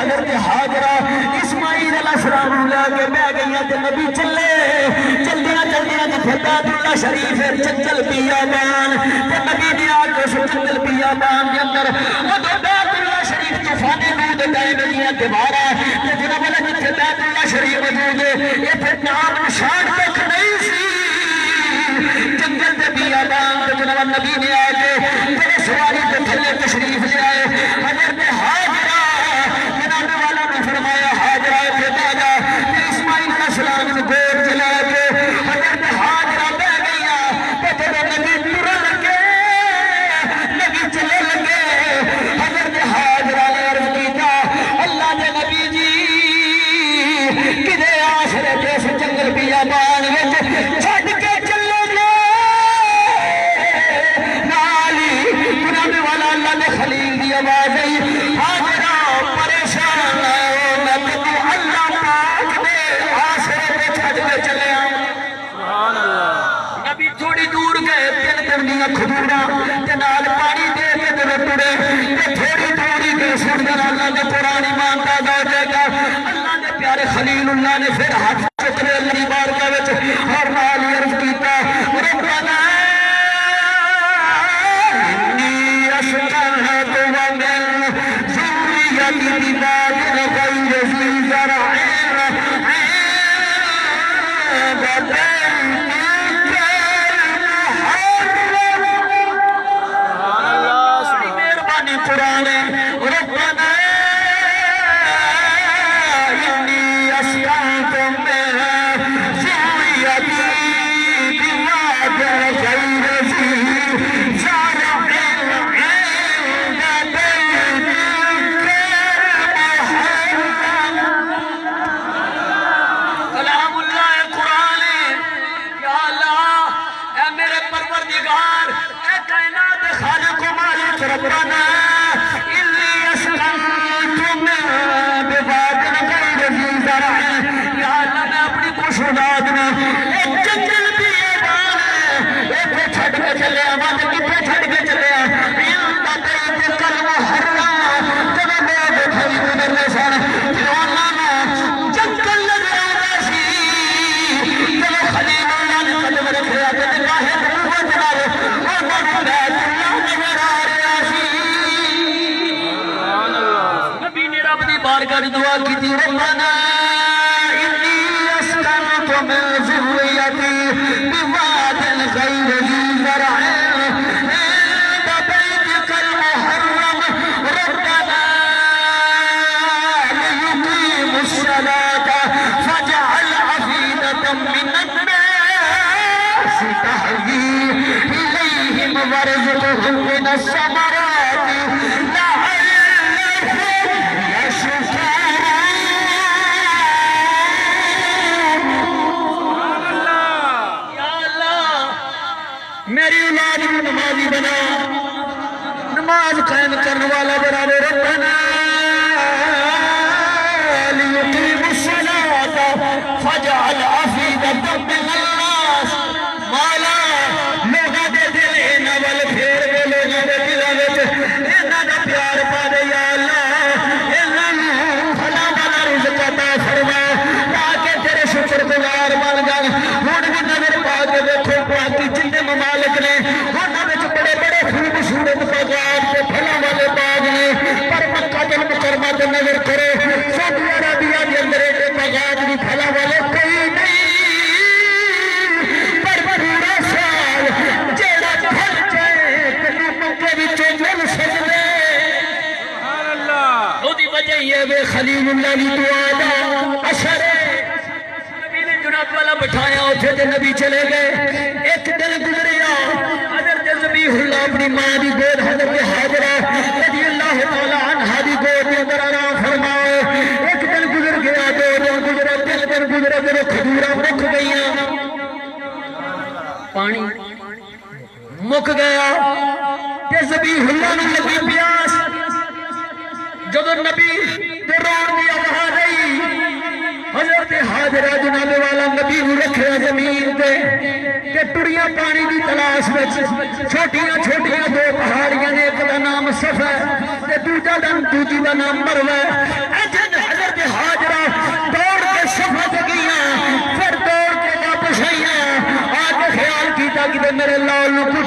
حضرت حاجرہ اسماعیل علیہ السلام لے کے بہ گئیاں تے نبی چلے چلدیاں چلدیاں جتھے بیت اللہ شریف چنچل بیابان تے نبی نے آ کے چنچل بیابان دے اندر وہ بیت اللہ شریف طوفان نود ڈائے گئیاں دوبارہ تے جناب والا جتھے بیت اللہ شریف موجود ہے ایتھے نام نشان تک نہیں سی جنگل دے بیابان تے جناب نبی نے آ کے تیرے سواری تے تھلے تشریف لے آئے حضرت حاجرہ جناب والا نے فرمایا حاجرہ تے باجا تے اسماعیل علیہ السلام نے گود چلا کے حضرت حاجرہ بہ گیا تے جب نبی ٹرن لگے نبی چلے لگے حضرت حاجرہ نے عرض کیتا اللہ دے نبی جی کدے آسرے جس جنگل بیابان وچ چھڈ کے چلو گے نالی جناب والا اللہ نے خلیل دی آواز آئی حاجرہ پریشان میں تینوں اللہ پاک دے آسرے پہ چھڈ کے چلے سبحان اللہ نبی تھوڑی دور گئے تین تنڈیاں کھجوراں تے نال پانی دے کے تے ٹرے تے تھوڑی دور ہی گئے سن کر اللہ نے قرآن ایمان تازہ ہو جائے گا اللہ نے پیارے خلیل اللہ نے پھر ہاتھ چکرے اللہ کی بارگاہ وچ اور نال ہی عرض کیتا ربنا انی اسکنت من ذریتی بواد غیر ذی زرع عند بیتک المحرم مہربانی قرآن ربنا انی اسکنت من ذریتی بواد غیر ذی زرع عند بیتک کلام اللہ قرآن یا اللہ اے میرے پروردگار اے کائنات خالق و مالک ربنا انی اسکنت من بواد غیر ذی زرع یا اللہ میں اپنی خوش اولاد میں ایک جنگل بیابان ایک چھڈ کے چلے آواں تے کتھے چھڈ کے چلے آ عند بیتک المحرم جب لوگ کھڑی گزرنے سن جواناں نوں جنگل نظر آتا سی جب خلیل اللہ نے قدم رکھیا تے نگاہ روح جلال انہاں نوں بیت اللہ نظر آ رہا سی سبحان اللہ نبی نے رب دی بارگاہ وچ دعا کیتی ربنا انی اسکنت من ذریتی بواد غیر ذی زرع عند بیتک المحرم ربنا لیقیموا الصلاة فاجعل أفئدة من الناس تهوی إلیہم وارزقهم من الثمرات لعلهم یشکرون یا اللہ میری اولاد کو نمازی بنا نماز قائم کرنے والا بنا دے ربنا لیقیموا الصلاة فاجعل أفئدة من الناس مولا لوگاں دے دل انہاں ول پھیر کے لوگاں دے دلاں وچ انہاں دا پیار پا دے یا اللہ انہاں نوں بھلا بھلا رزق عطا فرما تاکہ تیرے شکر گزار بن جان ہن بھی نظر پا کے دیکھو باقی جتنے ممالک نے انہاں وچ بڑے بڑے خوبصورت باغات تے پھلاں والے باغ نے پر مکہ دے مکرمہ تے نظر کرو سعودی عربیہ دے اندر ایڈے باغات بھی پھلاں والے کوئی نہیں پر پورا سال جیڑا پھل جائے تے مکے وچوں جل سجدے سبحان اللہ اودی وجہ یہ وے خلیل اللہ دی دعا دا اثر نبی نے جناب والا بٹھایا اوتھے تے نبی چلے گئے ایک دن گزریا حضرت ذبیح اللہ اپنی ماں دی گود حضرت حاجرہ رضی اللہ تعالی عنہا دی گود دے اندر آرام فرمائے ایک دن گزر گیا دو دن گزرا تین دن گزرا جب کھجوراں مک گئیاں پانی مک گیا تے ذبیح اللہ نوں لگی پیاس جب نبی تے رون دی آواز آئی حضرت حاجرہ جناب والا نبی نوں رکھیا زمین تے کہ ٹریاں پانی دی تلاش وچ چھوٹیاں چھوٹیاں دو پہاڑیاں نے ایک دا نام صفا تے دوجا دا نام مروہ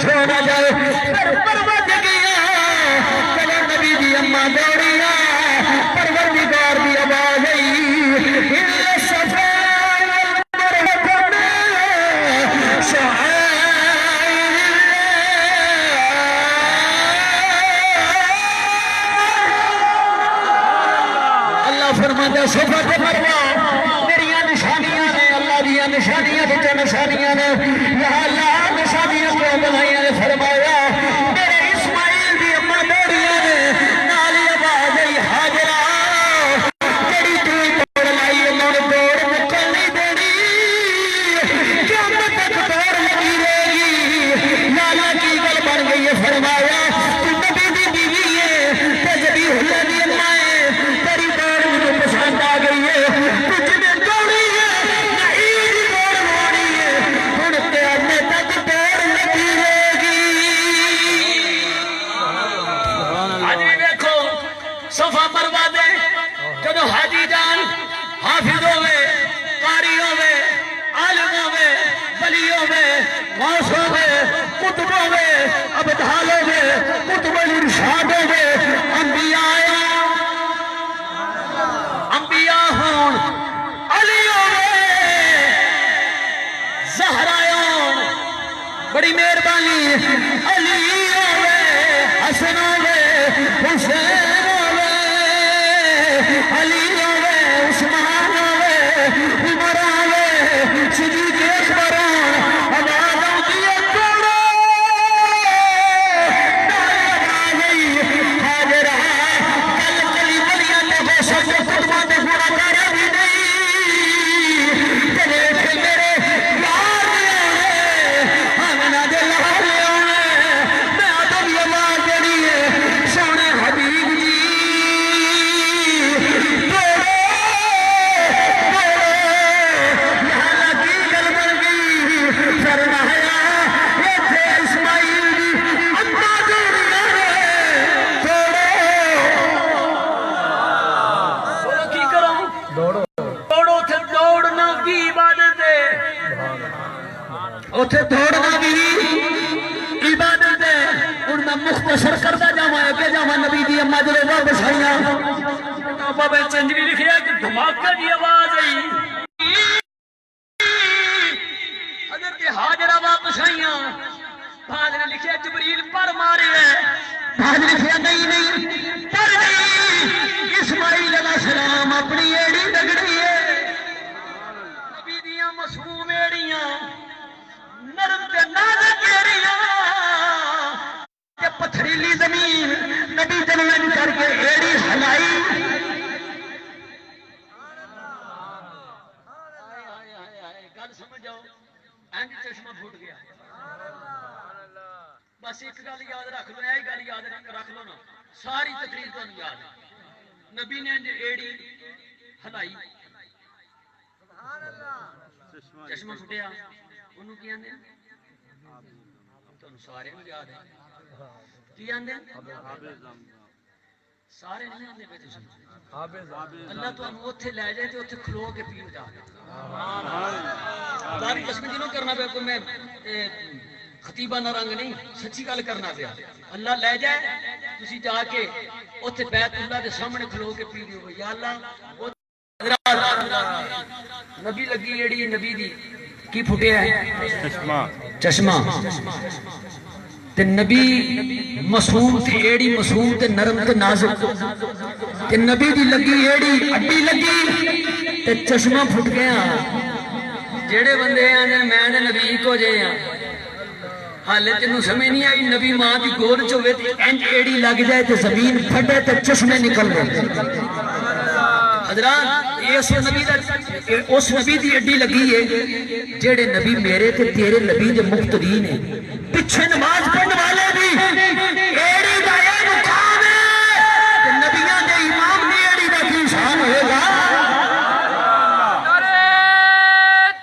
پچھو نہ جائے پرورد گیا چلو نبی دی اماں دوڑیاں پروردگار دی آواز آئی صفا فرماتا صفا تے مروا میری نشانیاں نے اللہ دیا نشانیاں تے نشانیاں نے یا اللہ نشانیاں کو بنائی نے فرمایا میرے اسماعیل دی اماں دوڑیاں نے نالی آواز آئی حاجرہ تیری توڑ لائی انہوں نے توڑ مکل نہیں دینی قیامت تک توڑ لگی رہے گی لالا کی گل بن گئی ہے فرمایا تو نبی دی بیوی ہے تے جبی اللہ دی اماں ہے تیری توڑ پسند آ گئی ہے تجھ میں دوڑی ہے نہیں دوڑ موڑی ہے ہن قیامت تک دوڑ لگی رہے گی آج بھی دیکھو صفا مروا دے جدو حاجی جان حافظ ہوئے قاری ہوئے عالم ہوئے ولی ہوئے غوث ہوئے قطب ہوئے ابدال ہوئے قطب الارشاد ہوئے انبیاء ہون علی ہوئے زہرا ہون بڑی مہربانی علی ہوئے حسن ہوئے حسین ہوئے علی ہوئے عثمان ہوئے عمر ہوئے صدیق اکبر آواز آتی ہے توڑو آواز آئی حاجرہ کل کلی بلیاں نے ہو سکے قربان نے پورا کرا بھی نہیں دیکھ میرے یار آنے آمنہ دے لال آنے میں آدم یمان جڑی ہے سونے حبیب جی توڑو یہاں کی گل بن گئی فرمایا یہ تھے اسماعیل دی اماں دوڑیاں نے توڑو بولو کی کرو توڑو تھے دوڑنا کی عبادت ہے اتھے دوڑنا بھی عبادت ہے ان میں مختصر کردہ جاما ہے کہ جاما نبی دی اماں جلے وہ بسائیاں بابا چنج بھی لکھیا کہ دھماکہ دی آواز آئی حضرت حاجرہ واپس آئیاں بعد نے لکھیا جبریل پر مارے ہے بعد نے لکھیا نہیں پر نہیں اسماعیل علیہ السلام اپنی ایڑی دگڑی ہے نبی دیاں معصوم ایڑیاں نرم تے نازک ایڑیاں تے پتھریلی زمین نبی جنوین کر کے ایڑی ہلائی گل سمجھ جاؤ اینج چشمہ پھوٹ گیا بس ایک گل یاد رکھ لو یہی گل یاد رکھ لو نا ساری تقریر کو یاد ہے نبی نے ایڑی ہلائی چشمہ پھٹیا انہوں کی آندے تمہیں سارے میں یاد ہے کی آندے سارے نہیں آندے پہ تشمہ اللہ تو ہم اتھے لے جائے تھے اتھے کھلو کے پیو جا داری قسم جنہوں کرنا پہ میں خطیبہ نہ رنگ نہیں سچی گل کرنا پہ اللہ لے جائے تسی جا کے اتھے بیت اللہ دے سامنے کھلو کے پی دیو یا اللہ نبی لگی ایڑی نبی دی کی پھٹیا ہے چشمہ تے نبی معصوم تھی ایڑی معصوم تے نرم تے نازک تے نبی دی لگی ایڑی اڈی لگی تے چشمہ پھٹ گیا جیڑے بندے ہیں میں نے نبی کو جے ہیں حالے تینوں سمجھ نہیں آئی نبی ماں دی گود چوے تے اینج ایڑی لگ جائے تے زمین پھٹے تے چشمے نکل گئے حضرات یہ اس نبی دی اڈی لگی ہے جیڑے نبی میرے تے تیرے نبی دے مقتدین ہیں پچھے نماز پڑھنے والے بھی ایڑی دا یہ مقام ہے کہ نبیاں دے امام دی ایڑی دا کی شان ہوئے گا نعرہ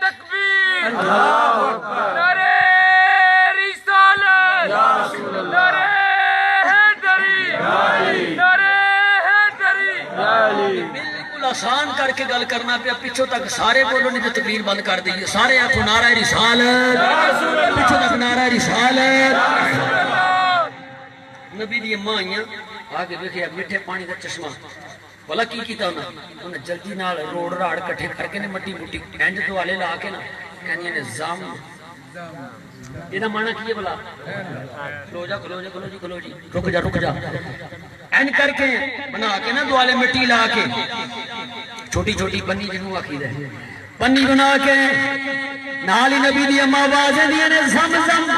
تکبیر نعرہ رسالت نعرہ حیدری نعرہ حیدری بالکل بالکل آسان کر کے گل کرنا پیا پچھوں تک سارے بولو نہیں تو تقریر بند کر دئیے سارے آخو نعرہ رسالت پچھوں تک نعرہ رسالت نبی دی اماں آئیاں آگے دیکھے میٹھے پانی دا چشمہ بولا کی کیتا انہیں جلدی نال روڑ راڑ کٹھے کر کے نے مٹی مٹی اینج دوالے لا کے نا کہنی نے زام یہ دا معنی کی ہے بلا کھلو جا کھلو جا کھلو جی کھلو جی رک جا اینج کر کے بنا کے نا دوالے مٹی لا کے چھوٹی چھوٹی پنی جنوں آخی دے پنی بنا کے نالی نبی دی اماں آوازیں دیا نے زم زم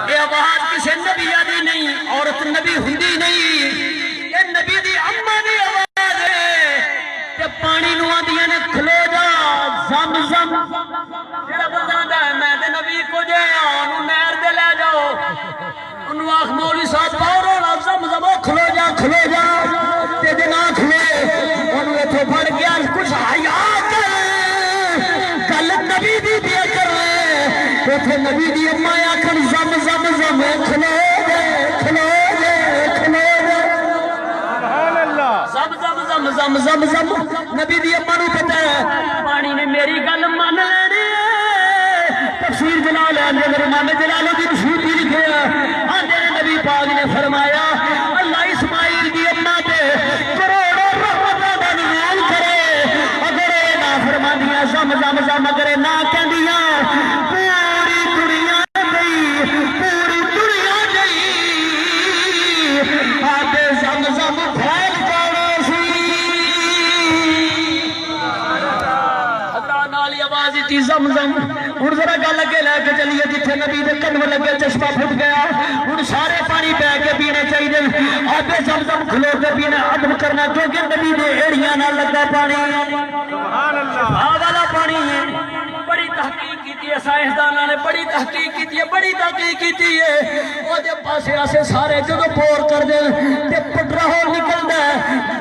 یہ آواز کسی نبی دی نہیں عورت نبی ہوندی نہیں یہ نبی دی اماں دی آواز ہے کہ پانی نو آندیاں نے کھلو جا زم زم جڑا بندہ آندا ہے میں تے نبی کو جے اونوں نہر دے لے جاؤ انہوں آخ مولوی صاحب باہر ہونا زم زم کھلو جا تے جے نہ کھلے انہوں ایتھوں پھڑ گیا کچھ حیا کر گل نبی دی دیا کر ایتھے نبی دی اماں آکھن زم زم زم کھلو جے زم زم نبی دی اماں نو پتہ ہے پانی نے میری گل مان لینی ہے تفسیر جلال احمد امام جلال الدین سیوطی لکھے آندے نبی پاک نے فرمایا اللہ اسماعیل دی اماں تے کروڑوں رحمتاں دا نزول کرے اگر اے نافرمانیاں زم زم زم اگر نہ کہندیاں پوری دنیا گئی آتے زم زم پھیل جانا سی حضرات نالی آواز تھی زم زم ہن ذرا گل اگے لے کے چلیے جتھے نبی دے کنو لگے چشمہ پھٹ گیا ہن سارے پانی بہ کے پینے چاہیے آتے زم زم کھلو کے پینے ادب کرنا کیونکہ نبی دے ایڑیاں نال لگا پانی سبحان اللہ آ والا پانی ہے بڑی تحقیق کی ہے سائنسدانوں نے بڑی تحقیق کی ہے بڑی تحقیق کی ہے وہ دے پاسے آسے سارے جدو پور کر دے تے پٹرول نکلدا ہے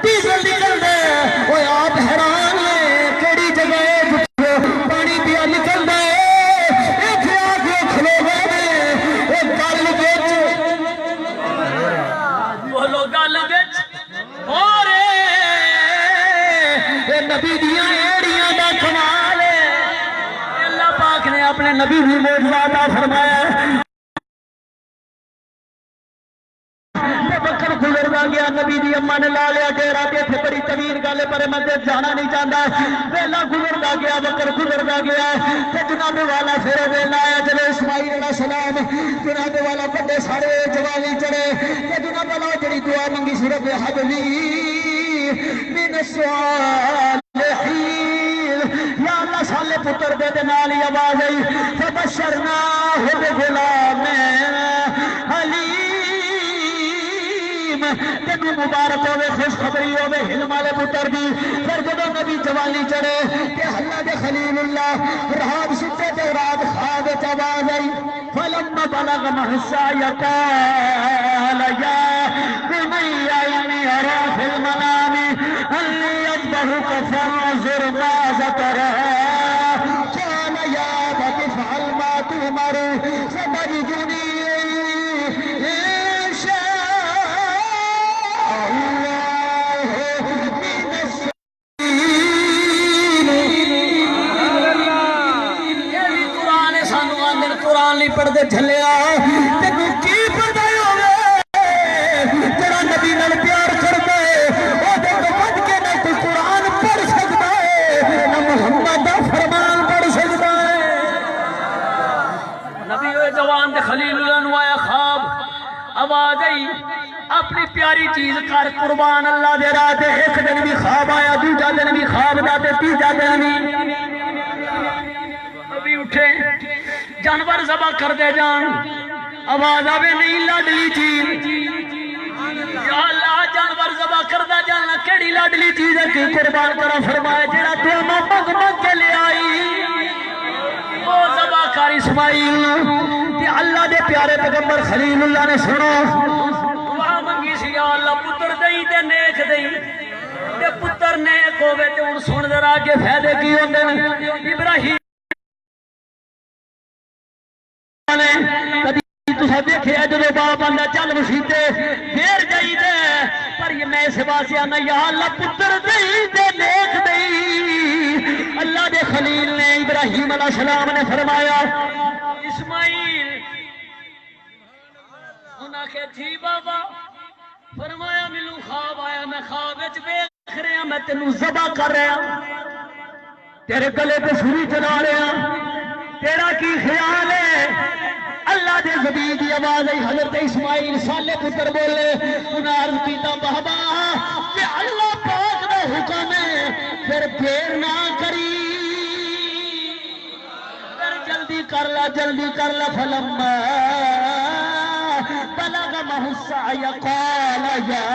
ڈیزل نکلدا ہے اوے آپ حیران ہیں کیڑی جگہ پانی پیا نکلدا ہے ایتھے آ کے کھلو گئے او گل وچ بولو گل وچ اور اے نبی دیاں ایڑیاں دا کمال ہے اللہ پاک نے اپنے نبی بھی معجزہ عطا فرمایا بکر گزردا گیا نبی دی اماں نے لا لیا ڈیرا تے تھے بڑی طویل گل ہے پر میں تے جانا نہیں چاہتا ویلا گزردا گیا بکر گزردا گیا تے جناب والا پھر ویلا آیا جب اسماعیل علیہ السلام جناب والا بڑے سارے جوانی چڑھے تے جناب والا جڑی دعا منگی سی رب حب لی من الصالحین یا اللہ سالے پتر دے نال ہی آواز آئی فبشرناہ بغلام حلیم تینو مبارک ہوئے خوشخبری ہوئے حلم والے پتر دی پھر جدو نبی جوانی چڑھے کہ اللہ دے خلیل اللہ رات ستے تے رات خواب وچ آواز آئی فلما بلغ محسا قال یا بنی انی ارى فی المنام انی اذبحک فانظر ماذا ترى قال یا ابت افعل ما تؤمر ستجدنی پڑھتے چلیا تینوں کی پتا ہوگا تیرا نبی نال پیار کرتا ہے وہ تو بچ کے نہ کوئی قرآن پڑھ سکتا ہے نہ محمد دا فرمان پڑھ سکتا ہے نبی ہوئے جوان دے خلیل اللہ نو آیا خواب آواز آئی اپنی پیاری چیز کر قربان اللہ دے راہ تے ایک دن بھی خواب آیا دوجا دن بھی خواب دا تے تیجا دن بھی نبی اٹھے جانور ذبح کر دے جان آواز آوے نہیں لاڈلی چیز یا اللہ جانور ذبح کر دے جانا کیڑی لاڈلی چیز ہے کہ قربان کرا فرمایا جڑا تو مگ مگ کے لے آئی وہ ذبح کر اسماعیل کہ اللہ دے پیارے پیغمبر خلیل اللہ نے سنو دعا منگی سی یا اللہ پتر دئی تے نیک دئی تے پتر نیک ہوے تے ہن سن ذرا کے فائدے کی ہوندے نے ابراہیم کبھی تصا دیکھے جدو باپ آتا چل مسیتے پھر جائیے پر یہ میں اس واسطے آنا یا اللہ پتر دئی دے دیکھ دئی اللہ دے خلیل نے ابراہیم علیہ السلام نے فرمایا اسماعیل انہاں کہ جی بابا فرمایا مینوں خواب آیا میں خواب وچ ویکھ رہا میں تینوں ذبح کر رہا تیرے گلے پہ چھری چلا رہا تیرا کی خیال ہے اللہ دے زبی دی آواز آئی حضرت اسماعیل صالح پتر بولے انہاں عرض کیتا بابا کہ اللہ پاک دا حکم ہے پھر دیر نہ کری پھر جلدی کر لا فلما بلغ معه السعي قال يا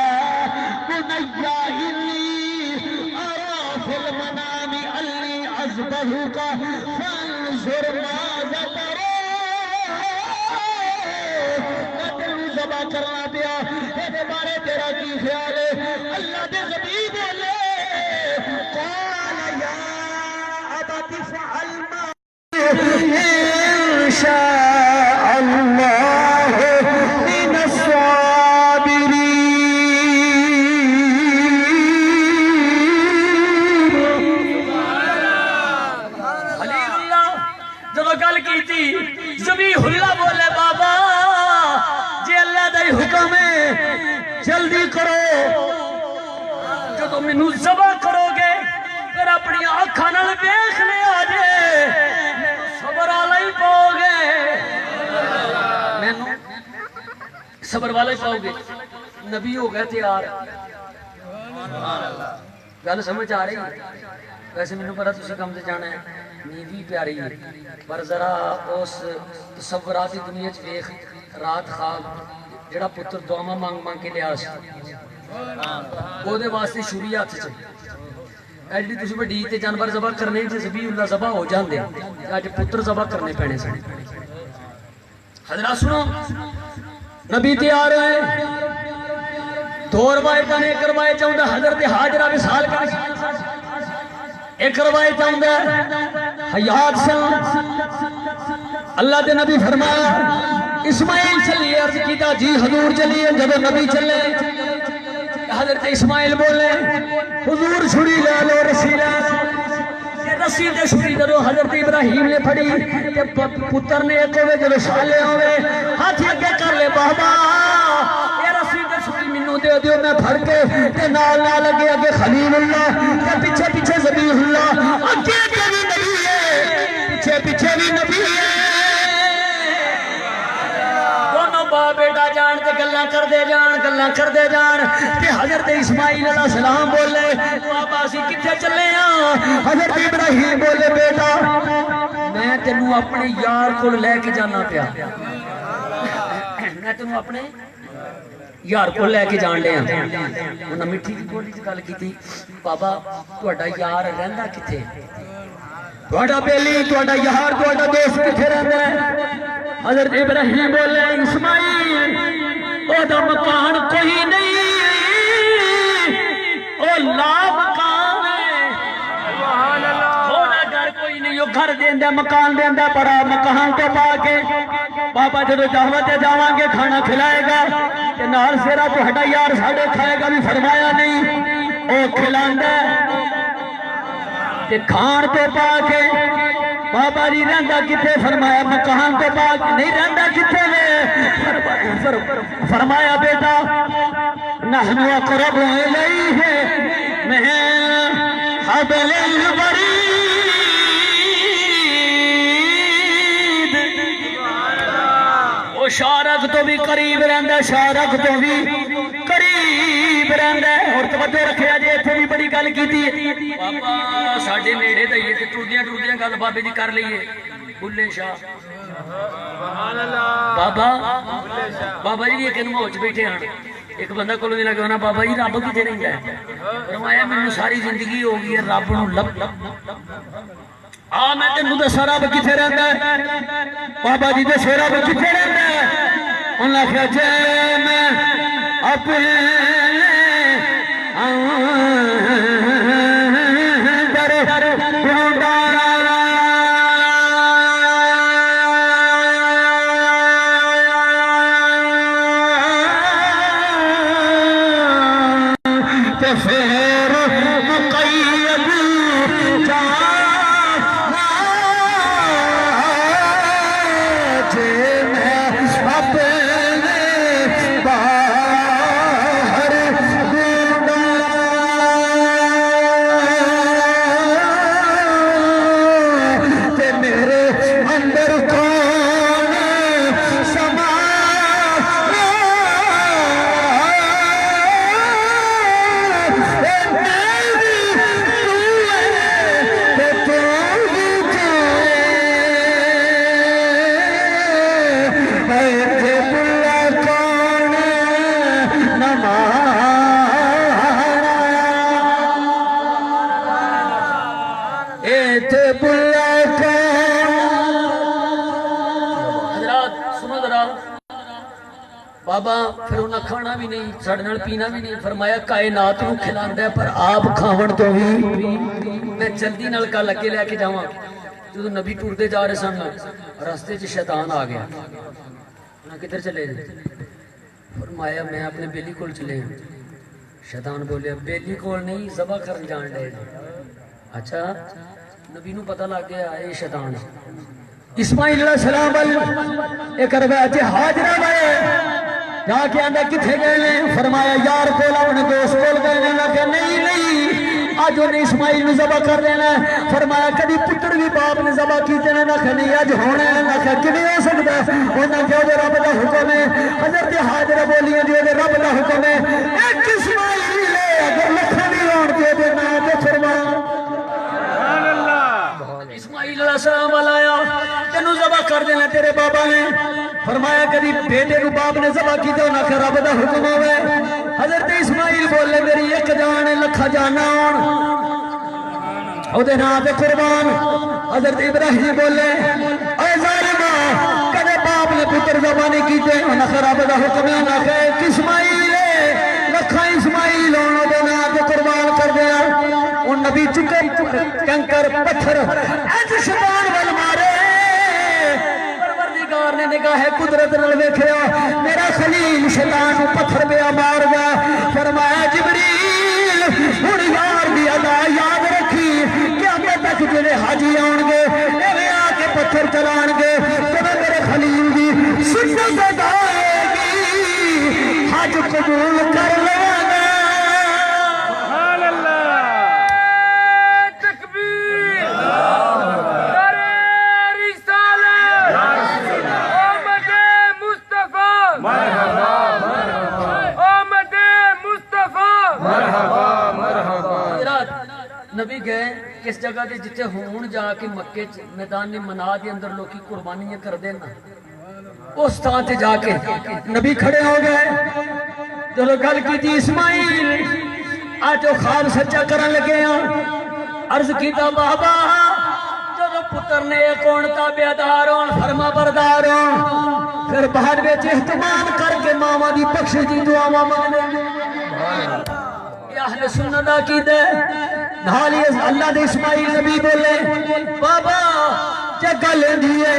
بني إني أرى في المنام أني أذبحك فانظر ماذا ترى ذبح کرنا پیا یہ بارے تیرا کی خیال ہے اللہ دے نبی بولے قال يا أبت افعل ما إن شاء الله من الصابرين خلیل اللہ جب گل کی تھی ذبیح اللہ بولے بابا جی اللہ دا حکم ہے جلدی کرو جب مینوں ذبح کرو گے پھر اپنی آنکھاں نال ویکھنے آ جے صبر والا ہی پاؤ گے مینوں صبر والا ہی پاؤ گے نبی ہو گئے تیار گل سمجھ آ رہی ویسے مینوں پتا تسی کم تے جانا ہے نیند بھی پیاری ہے پر ذرا اس تصورات کی دنیا چ ویکھ رات خواب جڑا پتر دعاواں مانگ مانگ کے لیا سی وہ دے واسطے چھری ہاتھ چ ایڈی تسی وڈی تے جانور ذبح کرنے تے ذبیح اللہ ذبح ہو جاندے اج پتر ذبح کرنے پینے سن حضرات سنو نبی تیار ہے دو روایت نے ایک روایت چاہتا حضرت حاجرہ وصال کا ایک روایت چاہتا حیات سے اللہ دے نبی فرمایا اسماعیل چلیے عرض کیتا جی حضور چلیے جب نبی چلے حضرت اسماعیل بولے حضور چھری لے لو رسی لے رسی دے چھری دے حضرت ابراہیم نے پھڑی کہ پتر نے ایک ہوئے جب شالے ہوئے ہاتھ اگے کر لے بابا یہ رسی دے چھری منو دے دیو میں پھڑ کے نال نال اگے اگے خلیل اللہ کہ پیچھے پیچھے ذبیح اللہ اگے اگے بھی نبی ہے پیچھے پیچھے بھی نبی ہے بیٹا جان تے گلاں کر دے جان کہ حضرت اسماعیل علیہ السلام بولے بابا اسی کتھے چلے ہاں حضرت ابراہیم بولے بیٹا میں تینوں اپنے یار کول لے کے جانا پیا میں تینوں اپنے یار کول لے کے جان لیا انہاں میٹھی جی بولی دی گل کیتی بابا تہاڈا یار رہندا کتھے تہاڈا بیلی تہاڈا یار تہاڈا دوست کتھے رہندا ہے حضرت ابراہیم بولے اسماعیل او دا مکان کوئی نہیں او لا مکان ہے سبحان اللہ او دا گھر کوئی نہیں او گھر دیندا مکان دیندا بڑا مکان تو پا کے بابا جدو دعوت تے جاواں گے کھانا کھلائے گا تے نال سیرا تہاڈا یار ساڈے کھائے گا بھی فرمایا نہیں او کھلاندا تے کھان تو پا کے بابا جی رہندا کتھے فرمایا مکان تو پاک نہیں رہندا کتھے وے فرمایا بیٹا نحن اقرب الیہ من حبل الورید وہ شارک تو بھی قریب رہندا شارک تو بھی قریب رہندا اور توجہ رکھیا جی ایتھے بھی بڑی گل کیتی بابا ساڈے نیڑے دئیے تے ٹردیاں گل بابے دی کر لئیے بلے شاہ سبحان اللہ بابا جی ایک نمو وچ بیٹھے ہن ایک بندہ کولوں دی لگا ہونا بابا جی رب کتے رہندا ہے فرمایا مینوں ساری زندگی ہو گئی ہے رب نوں لب میں تینوں دساں رب کتے رہندا ہے بابا جی دسو رب کتے رہندا ہے انہاں آکھیا جے میں اپنے مسافر مقید جانا جے میں اپنے باہر ڈھونڈا تے میرے اندر کون سما بابا پھر انہیں کھانا بھی نہیں ساڈے نال پینا بھی نہیں فرمایا کائنات نو کھلاندا ہے پر آپ کھاون تو بھی میں جلدی نال گل اگے لے کے جاواں جدوں نبی ٹردے جا رہے سن راستے چ شیطان آ گیا انہاں کدھر چلے جے فرمایا میں اپنے بیلی کول چلے ہوں شیطان بولیا بیلی کول نہیں ذبح کرن جان دے اچھا نبی نو پتہ لگ گیا اے شیطان اسماعیل علیہ السلام ایک روایت حاجرہ گئے جا کے آندے کتھے گئے نے فرمایا یار کول اپنے دوست کول گئے نے کہ نہیں اج انہیں اسماعیل نو ذبح کر دینا فرمایا کبھی پتر بھی باپ نے ذبح کیتے نے نہ کہ نہیں اج ہونا ہے نہ کہ کیویں ہو سکدا ہے انہاں کہ او رب دا حکم ہے حضرت حاجرہ بولیاں جو رب دا حکم ہے ایک اسماعیل ہے اگر لکھاں دی ہون تے دے نام تے فرمایا سبحان اللہ اسماعیل علیہ السلام آیا تینوں ذبح کر دینا تیرے بابا نے فرمایا کبھی بیٹے کو باپ نے ذبح کیتا نہ کہ رب دا حکم ہوے حضرت اسماعیل بولے میری ایک جان ہے لکھا جانا او دے نام تے قربان حضرت ابراہیم بولے اے ظالما کدے باپ نے پتر ذبح نہیں کیتے نہ کہ رب دا حکم ہے نہ کہ اسماعیل لکھا اسماعیل او دے نام تے قربان کر دیا او نبی چکے کنکر پتھر اج شیطان ول مارے نے نگاہ قدرت نال ویکھیا میرا خلیل شیطان کو پتھر پہ مار گیا فرمایا جبریل ہن یار دی ادا یاد رکھی قیامت تک جڑے حاجی آن گے ایویں آ کے پتھر چلان گے تے میرے خلیل دی سنت ادا ہوے گی حج قبول کر لواں گا سبحان اللہ تکبیر نعرہ رسالت آمد مصطفیٰ مرحبا آمد مصطفیٰ مرحبا نبی گئے کس جگہ دے جتے ہون جا کے مکے میدان مناد کے اندر لوکی قربانیاں کر دینا اس تھان تے جا کے نبی کھڑے ہو گئے چلو گل کی تھی اسماعیل آج جو خواب سچا کرن لگے ہیں عرض کیتا بابا جو پتر نے کون تابعدار ہون فرما بردار ہون پھر بعد وچ اہتمام کر کے ماما دی بخشش دی دعا مانگنے اہل سنت عقیدہ نالی اللہ دے اسماعیل نبی بولے بابا جے گل اندھی ہے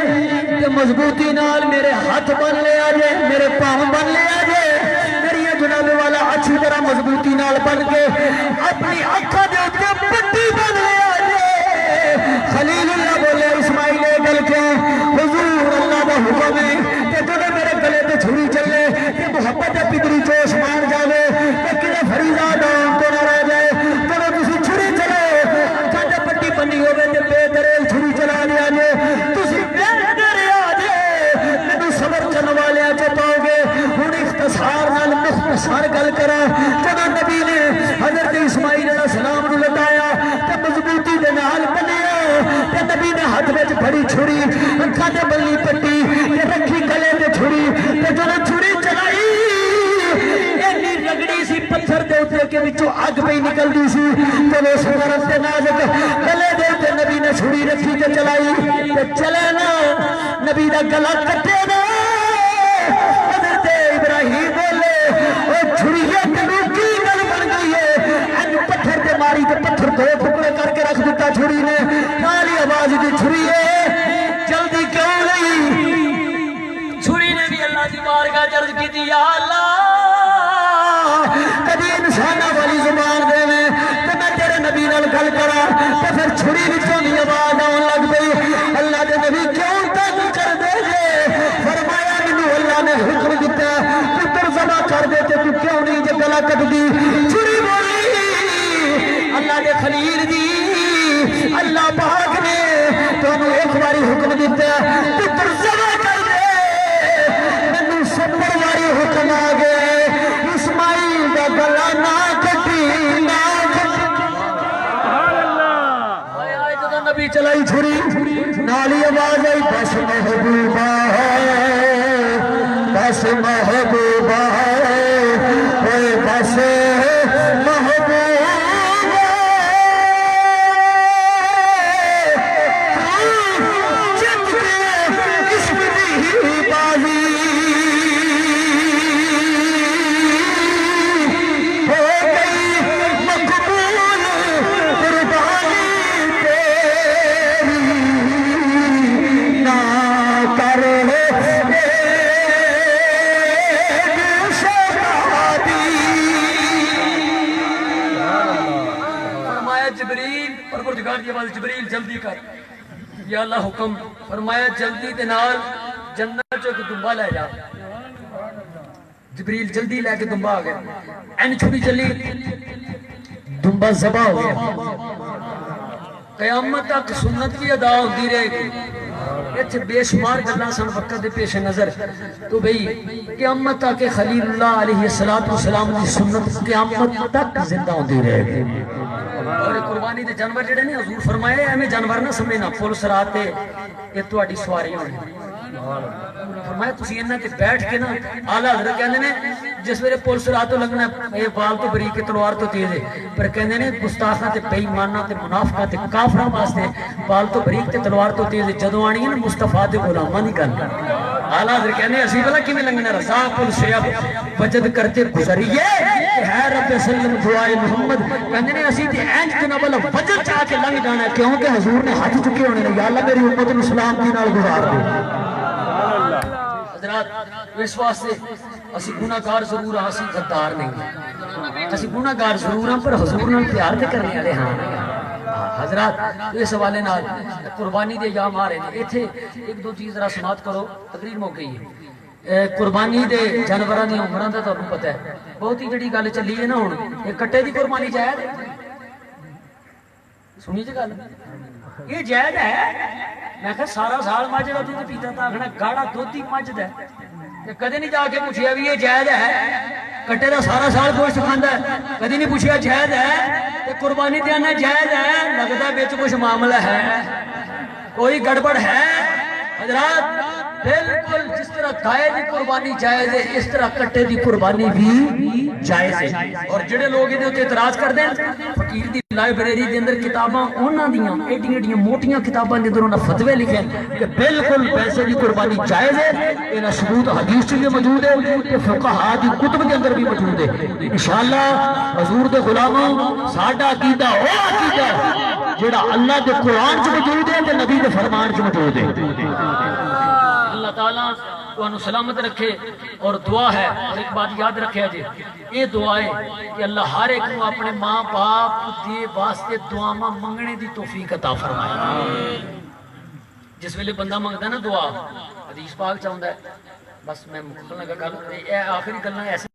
کہ مضبوطی نال میرے ہاتھ بن لے آجے میرے پاؤں بن لے آجے میری جناب والا اچھی طرح مضبوطی نال بن کے اپنی اکھا دے اتے پٹی بن لے آجے خلیل اللہ بولے اسماعیل گل کے حضور اللہ دا حکم ہے کہ جب میرے گلے تے چھری چلے کہ محبت پدری جوش مان جاوے کہ کدے فریضہ ڈان تو نہ رہ جائے جب تسی چھری چلے جب پٹی بنی ہوئے تے بے دریل چھری چلا لیا جے تسی بے دریل آجے میں صبر کرنے والے آجے پاؤ گے ہن اختصار نال مختصر گل کرا جب نبی نے حضرت اسماعیل علیہ السلام نو لٹایا تے مضبوطی دے نال بنیا تے نبی نے ہاتھ وچ پھڑی چھری اکھاں تے بلی پٹی تے رکھی گلے تے چھری تے جدوں چھری چلائی اینی رگڑی سی پتھر دے اوتے کے وچوں اگ پئی نکلدی سی تے اس صورت تے نازک گلے دے اوتے نبی نے چھری رکھی تے چلائی تے چلے نا نبی دا گلا کٹے نا حضرت ابراہیم بولے او چھریے تینوں کی گل بن گئی ہے اج پتھر تے ماری تے پتھر دو ٹکڑے کر کے رکھ دتا چھری نے نالی آواز دی چھری ہے جلدی کیوں نہیں چھری نے بھی اللہ دی بارگاہ عرض کی یا اللہ کبھی انساناں والی زبان دے گل کرا تے پھر چھری وچوں دی آواز آن لگ پئی اللہ دے نبی کیوں تنگ کر دے جے فرمایا مینوں اللہ نے حکم دتا پتر ذبح کر دے تے تو کیوں نہیں جے گلا کٹ دی چھری بولی اللہ دے خلیل دی اللہ پاک نے تانوں ایک باری حکم دتا پتر ذبح کر دے مینوں 70 باری حکم آ گئے اسماعیل دا گلا نہ کٹی نہ نبی چلائی چھری نالی آواز آئی بس محبوبہ بس محبوبہ بس محبوبہ جب کے اسم دی بازی ہو گئی مقبول قربانی جبریل جلدی کر یا اللہ حکم فرمایا جلدی دے نال جنت چوں ایک دمبا لے جا جبریل جلدی لے کے دمبا آ گیا این چھری چلی دمبا ذبح ہو گیا قیامت تک سنت کی ادا ہوتی رہے گی اتنے بے شمار گلاں سن وقت دے پیش نظر تو بھئی قیامت تک خلیل اللہ علیہ السلام کی سنت قیامت تک زندہ ہوتی رہے گی اور قربانی دے جانور جڑے نے حضور فرمائے ایویں جانور نہ سمجھنا پولیس رات تے یہ تہاڈی سواری ہونی فرمایا تسی انہاں تے بیٹھ کے نا اعلی حضرت کہندے نے جس ویلے پولیس رات تو لگنا یہ بال تو بریک ہے تلوار تو تیز ہے پر کہندے نے گستاخاں تے بے ایماناں تے منافقاں تے کافراں واسطے بال تو بریک تے تلوار تو تیز ہے جدوں آنی ہے نا مصطفیٰ دے غلاماں دی گل اعلی حضرت کہندے اسی بھلا کیویں لنگنا رضا کل شیب وجد کرتے گزریے ہے رب سلم دعائے محمد کہندے نے اسی تے اینج جناب اللہ وجد چاہ کے لنگ جانا ہے کیونکہ حضور نے حج چکے ہونے نے یا اللہ میری امت نو اسلام دی نال گزار دے حضرات اس واسطے اسی گناہگار ضرور ہاں اسی غدار نہیں اسی گناہگار ضرور ہاں پر حضور نال پیار تے کرنے والے ہاں حضرات اس حوالے نال قربانی دے ایام آ رہے ہیں ایتھے ایک دو چیز ذرا سماعت کرو تقریر مک گئی ہے قربانی دے جانوراں دی عمراں دا تانوں پتہ ہے بہت ہی جڑی گل چلی ہے نا ہن یہ کٹے دی قربانی جائز ہے سنی جی گل یہ جائز ہے میں کہا سارا سال مجھ کا دودھ پیتا تھا آخنا گاڑا دودھ ہی مجھ دا کدے نہیں جا کے پوچھیا بھی یہ جائز ہے کٹے دا سارا سال گوشت کھاندا ہے کدے نہیں پوچھیا جائز ہے قربانی تے آنا جائز ہے لگتا وچ کچھ معاملہ ہے کوئی گڑبڑ ہے حضرات بالکل جس طرح گائے دی قربانی جائز ہے اس طرح کٹے دی قربانی بھی جائز ہے اور جڑے لوگ یہ اعتراض کرتے ہیں فقیر دی لائبریری دے اندر کتاباں انہاں دیاں ایڈیاں ایڈیاں موٹیاں کتاباں دے اندر انہاں فتوے لکھے کہ بالکل پیسے دی قربانی جائز ہے انہاں ثبوت حدیث بھی موجود ہے کہ فقہاء دی کتب دے اندر بھی موجود ہے انشاءاللہ حضور دے غلاموں ساڈا عقیدہ او عقیدہ جڑا اللہ دے قرآن چ موجود ہے تے نبی دے فرمان چ موجود ہے اللہ تعالیٰ تو سلامت رکھے اور دعا ہے اور ایک بات یاد رکھے جی یہ دعا ہے کہ اللہ ہر ایک کو اپنے ماں باپ دے واسطے دعا منگنے دی توفیق عطا فرمائے جس ویلے بندہ منگتا ہے نا دعا حدیث پاک چاہتا ہے بس میں مکمل لگا گل آخری گلاں ایسے